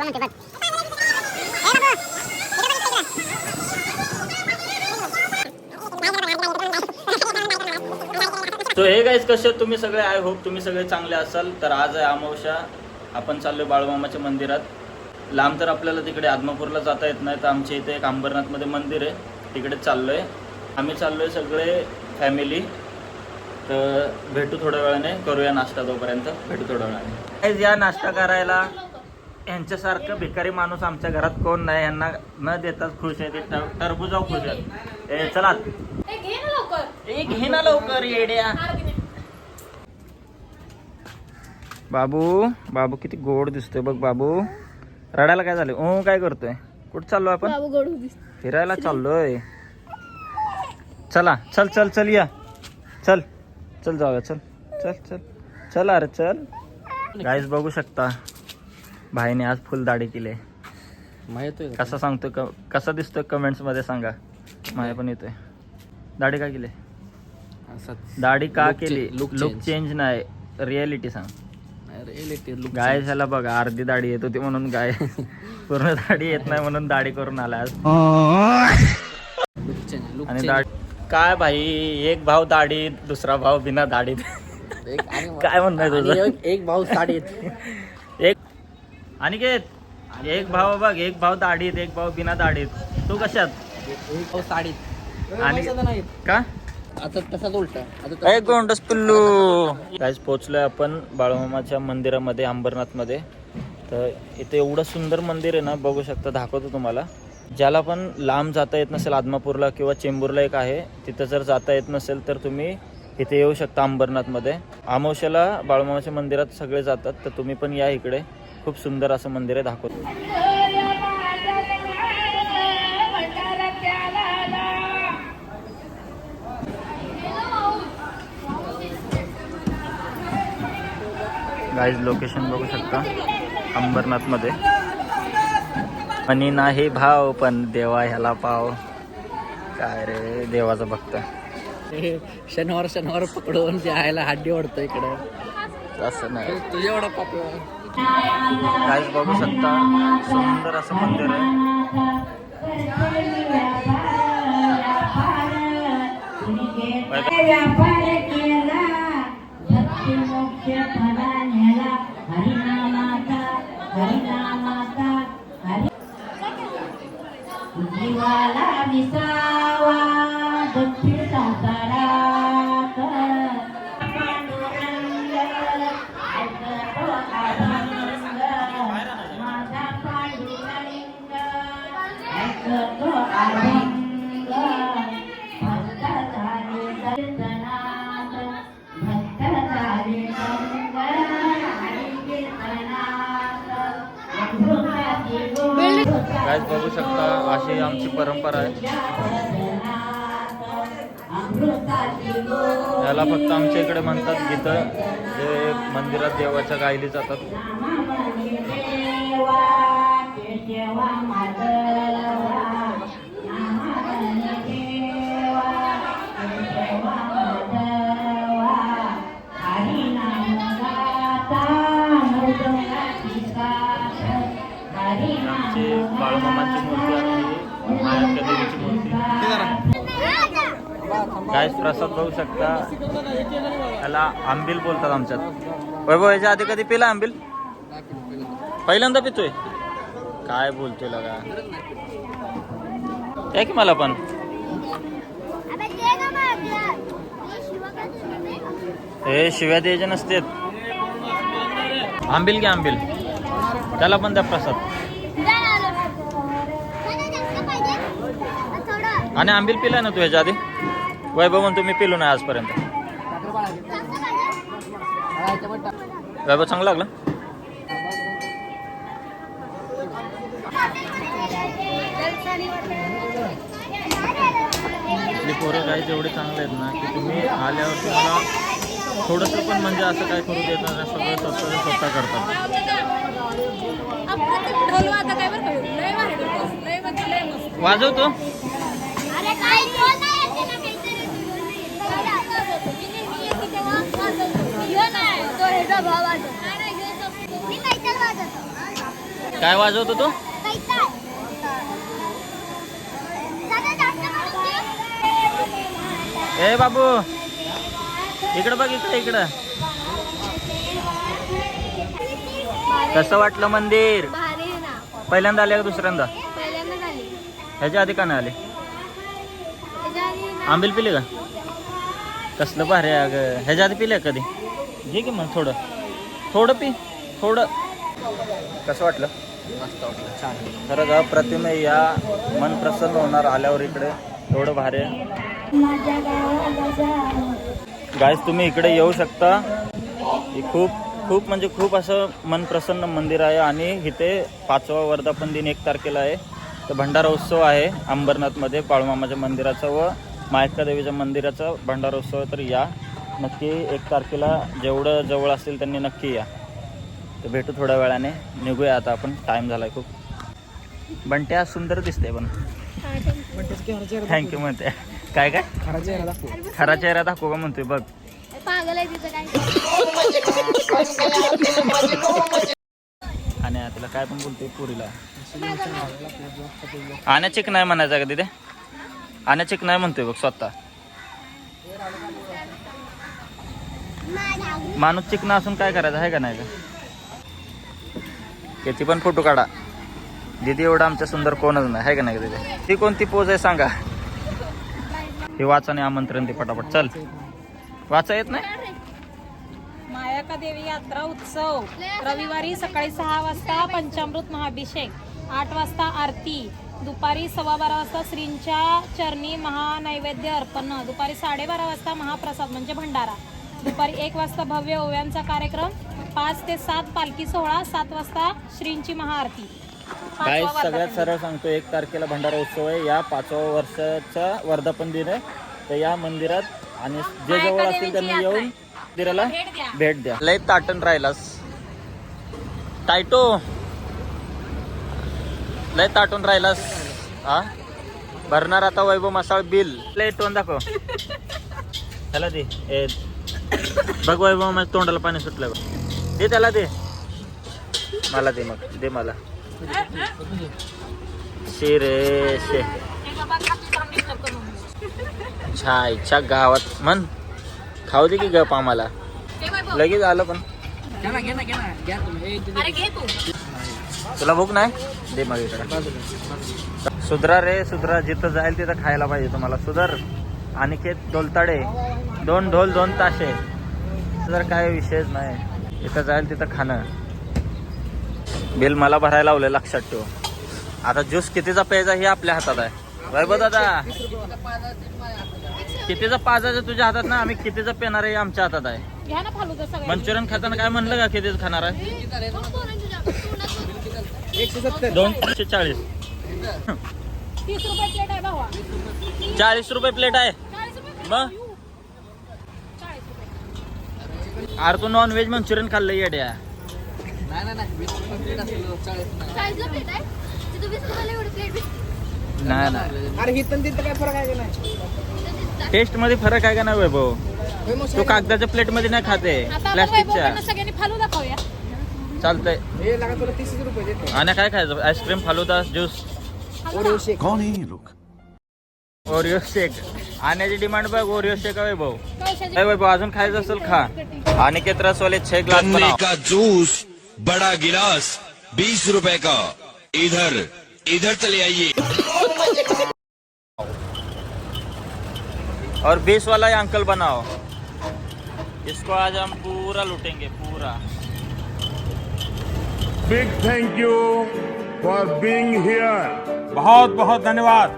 म्हणते बघ. सो हे गाईज कसे तुम्ही सगळे, आय होप तुम्ही सगळे चांगले असाल. तर आज आहे अमावस्या, आपण चाललोय बाळूमामाच्या मंदिरात. लांब तर आपल्याला तिकडे आदमापूरला जाता येत नाही, तर आमच्या इथे एक अंबरनाथमध्ये मंदिर आहे, तिकडे चाललोय. आम्ही चाललोय सगळे फॅमिली. तर भेटू थोड्या वेळाने, करूया नाश्ता, तोपर्यंत भेटू थोड्या वेळाने. गाईज या नाश्ता करायला यांच्यासारखं भिकारी माणूस आमच्या घरात कोण नाही. यांना न देताच खुश आहे, ते टरबुजाव खुश आहे. चला एक घे ना लवकर येड्या. बाबू बाबू किती गोड दिसतोय बघ. बाबू रडायला काय झालं? ओ काय करतोय? कुठं चाललोय आपण? फिरायला चाललोय. चला चल चल चल या, चल चल जाऊया, चल चल चल चल अरे चल. गाईज बघू शकता, भाईने आज फुल दाढी केली. कसा सांगतोय, कसा दिसतोय कमेंट्स मध्ये सांगा. माया पण येतोय. दाढी का केली? दाढी का केली? लुक चेंज नाही, रियालिटी सांग. गाय झाला बघा, अर्धी दाढी येत होती म्हणून गाय पूर्ण दाढी येत नाही म्हणून दाढी करून आला आज. आणि दाढी काय भाई, एक भाव दाढी, दुसरा भाव बिना दाढीत. काय म्हणताय तुझं? एक भाऊ साडीत एक अनिकेत, एक भाव बघ, एक भाव दाढीत, एक भाव बिना दाढीत. तू कशात? एक भाऊ साडीत. आणि का आता तसाच उलटा. एक गोंडस पिल्लू. काहीच पोचलोय आपण बाळूमामाच्या मंदिरामध्ये, अंबरनाथमध्ये. तर इथे एवढं सुंदर मंदिर आहे ना, बघू शकता, दाखवतो तुम्हाला. ज्याला पण लांब जाता येत नसेल, आदमापूरला किंवा चेंबूरला एक आहे, तिथं जर जाता येत नसेल तर तुम्ही इथे येऊ शकता अंबरनाथमध्ये. अमावस्याला बाळूमामाच्या मंदिरात सगळे जातात, तर तुम्ही पण या इकडे. खूप सुंदर असं मंदिर आहे, दाखवतो. गाईज लोकेशन बघू शकता अंबरनाथमध्ये. आणि नाही भाव पण देवा ह्याला पाव. काय रे, देवाचा भक्त. शनिवार शनिवार पकडून जायला हड्डी ओढतो इकडं. असं नाही, तुझ्या एवढा पाप. गाईज बघू शकता, सुंदर असं मंदिर आहे. जीवाला विसावा दक्षिण संसारात पांडुरंग ऐकतो अभंग, माझा पांडुरंग ऐकतो अभंग. भक्त झाले कीर्तनात, भक्त झाले डोंगर आणि कीर्तनात अमृताची गोड. गाईज बघू शकता, अशी आमची परंपरा आहे. याला फक्त आमच्या इकडे म्हणतात गीतं, जे मंदिरात देवाच्या गायली जातात. आमची बाळूमामाची मूर्ती आणि मायाक्या देवीची मूर्ती. गाईस प्रसाद बघू शकता, याला आंबील बोलतात आमच्यात. वैभव, याच्या आधी कधी पिला आंबील? पहिल्यांदा पितोय? काय बोलतोय लगा, त्या की मला पण. हे शिव्या द्यायचे नसते. आंबील घ्या, आंबील. त्याला पण द्या प्रसाद. आणि आंबील पिलाय ना तू ह्याच्या आधी? वैभव म्हणतो मी पिलो नाही आजपर्यंत. वैभव चांगलं लागलं? आपली पोरं काही जेवढे चांगले आहेत ना, की तुम्ही आल्यावर तुम्हाला थोडंसं पण म्हणजे असं काय करू देत नाही, सगळं स्वतः करतात. वाजवतो. काय वाजवतो तू? ए बाबू इकडं बघ, इकडं. कसं वाटलं मंदिर? पहिल्यांदा आले का दुसऱ्यांदा? ह्याच्या आधी का नाही आले? आंबील पिले का? कसलं भारी आहे अगं. ह्याच्या आधी पिले कधी? घे की मग थोडं पी थोडं. कसं वाटलं? मस्त वाटलं, छान. खरंच अप्रतिम आहे. या मन प्रसन्न होणार आल्यावर इकडे. एवढं भारी आहे गाईस. तुम्ही इकडे येऊ शकता. ही खूप म्हणजे खूप असं मन प्रसन्न मंदिर आहे. आणि इथे 5वा वर्धापन दिन 1 तारखेला आहे. तर भंडारा उत्सव आहे अंबरनाथमध्ये बाळूमामाच्या मंदिराचा व मायक्का देवीच्या मंदिराचा भंडारा उत्सव. तर या नक्की 1 तारखेला जेवढं जवळ असेल त्यांनी नक्की या. तर भेटू थोड्या वेळाने. निघूया आता आपण, टाईम झालाय खूप. बंट्या सुंदर दिसते पण. थँक्यू म्हणते. काय खरा चेहरा दाखवू का म्हणतोय बघ. आणि तिला काय पण बोलतोय पुरीला. आण्याचिक नाही म्हणायचं का तिथे? आण्याचिक नाही म्हणतोय बघ स्वतः. माणूस चिकना असून काय करायचं आहे का नाही का? किती पण फोटो काढा, दीदी एवढं आमच्या सुंदर कोणच नाही आहे का नाही का तिथे? ती कोणती पोज आहे सांगा? हे वाचाने आमंत्रण ते पटापट. चल वाचा येत नाही? मायक्का देवी यात्रा उत्सव रविवारी सकाळी 6 वाजता पंचामृत महाअभिषेक, 8 वाजता आरती, दुपारी 12:15 वाजता श्रींच्या चरणी महानैवेद्य अर्पण, दुपारी 12:30 वाजता महाप्रसाद म्हणजे भंडारा, दुपारी 1 वाजता भव्य ओव्यांचा कार्यक्रम, 5 ते 7 पालखी सोहळा, 7 वाजता श्रींची महाआरती. काय सगळ्यात सरळ सांगतो, 1 तारखेला भंडारा उत्सव आहे. या 5व्या वर्षाचा वर्धापन दिन आहे. तर या मंदिरात आणि जे जवळ असतील त्यांनी येऊन मंदिराला भेट द्या. लय ताटण राहिलास टायटो, लय ताटून राहिलास. हा भरणार आता वैभव मसाळ बिल. लय तोंड दाखव त्याला दे. बघ वैभव माझ्या तोंडाला पाणी सुटलं. दे त्याला, दे मला, दे मग दे मला. शे रे शे छायच्या गावात म्हण. खाऊ दे की गप आम्हाला. लगेच आलं पण. तुला भूक नाही? दे मग इकडे. सुधरा रे सुधरा. जिथं जाईल तिथं खायला पाहिजे तुम्हाला. सुधर. अनिकेत डोलताडे, 2 ढोल 2 ताशे. तर काय विषयच नाही. इथं जाईल तिथं खाणं. बिल मला भरायला लावलं, लक्षात ठेव. आता ज्यूस कितीचा प्यायचा हे आपल्या हातात आहे. वैभव दादा कितीचा पाजायचं तुझ्या हातात ना. आम्ही कितीचा पेणार आहे आमच्या हातात आहे. मंचुरियन खाताना काय म्हणलं का कितीच खाणार आहे? 240. 40 रुपये प्लेट आहे. मग अरे तू नॉन व्हेज मंचुरियन खाल्लं येड्या. नाही टेस्ट मध्ये फरक आहे का नाही वैभव? तू कागदाच्या प्लेट मध्ये नाही खाते, प्लास्टिकच्या. चालतंय. आणि काय खायचं? आईस्क्रीम, फालुदा, ज्यूस, ओरिओ शेक. आण्याची डिमांड बघ. ओरिओ शेक वैभव. काय वैभव अजून खायचं असेल खा. अनिकेत रसवाले 6 ग्लास का जूस बड़ा गिलास 20 रुपए का. इधर चले आइए. और 20 वाला ही अंकल बनाओ. इसको आज हम पूरा लूटेंगे पूरा. Big thank you for being here. बहुत बहुत धन्यवाद.